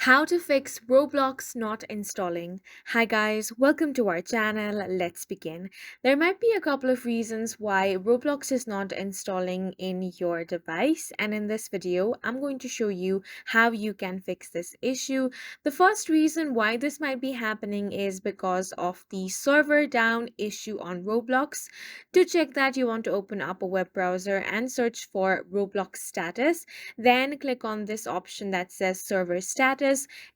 How to fix Roblox not installing. Hi guys, welcome to our channel. Let's begin. There might be a couple of reasons why Roblox is not installing in your device, and in this video I'm going to show you how you can fix this issue. The first reason why this might be happening is because of the server down issue on Roblox. To check that, you want to open up a web browser and search for Roblox status, then click on this option that says server status.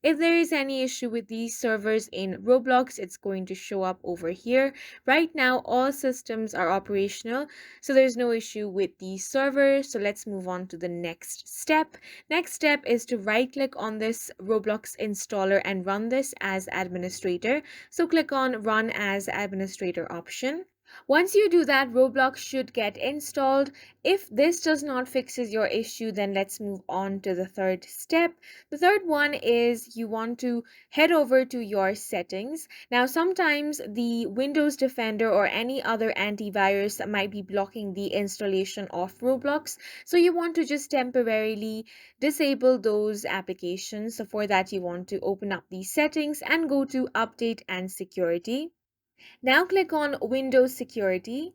If there is any issue with these servers in Roblox, it's going to show up over here. Right now, all systems are operational, so there's no issue with these servers. So let's move on to the next step. Next step is to right click on this Roblox installer and run this as administrator. So click on run as administrator option. Once you do that, Roblox should get installed. If this does not fixes your issue, then let's move on to the third step. The third one is you want to head over to your settings. Now, sometimes the Windows Defender or any other antivirus might be blocking the installation of Roblox. So you want to just temporarily disable those applications. So for that, you want to open up the settings and go to update and security. Now click on Windows Security.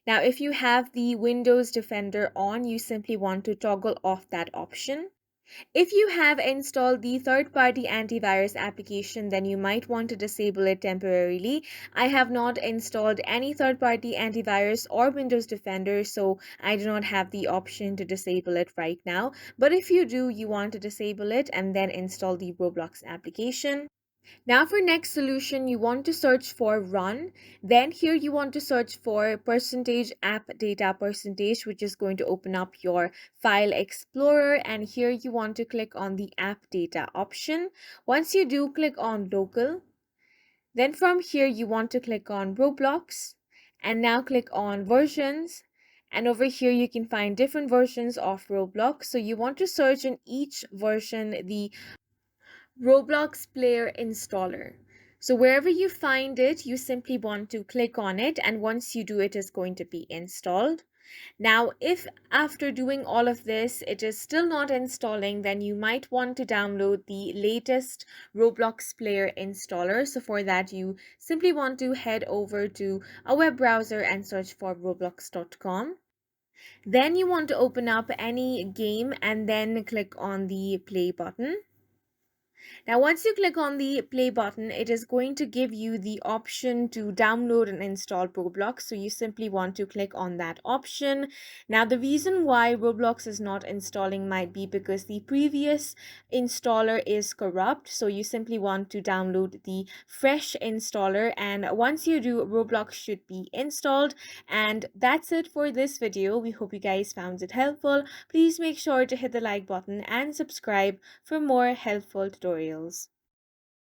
Now if you have the Windows Defender on, you simply want to toggle off that option. If you have installed the third-party antivirus application, then you might want to disable it temporarily. I have not installed any third-party antivirus or Windows Defender, so I do not have the option to disable it right now. But if you do, you want to disable it and then install the Roblox application. Now for next solution, you want to search for run. Then here you want to search for percentage app data percentage, which is going to open up your file explorer. And here you want to click on the app data option. Once you do, click on local. Then from here, you want to click on Roblox and now click on versions. And over here, you can find different versions of Roblox. So you want to search in each version the Roblox Player Installer. So wherever you find it, you simply want to click on it, and once you do, it is going to be installed. Now, if after doing all of this, it is still not installing, then you might want to download the latest Roblox Player installer. So for that, you simply want to head over to a web browser and search for roblox.com. Then you want to open up any game and then click on the play button. Now, once you click on the play button, it is going to give you the option to download and install Roblox. So you simply want to click on that option. Now, the reason why Roblox is not installing might be because the previous installer is corrupt. So you simply want to download the fresh installer. And once you do, Roblox should be installed. And that's it for this video. We hope you guys found it helpful. Please make sure to hit the like button and subscribe for more helpful tutorials.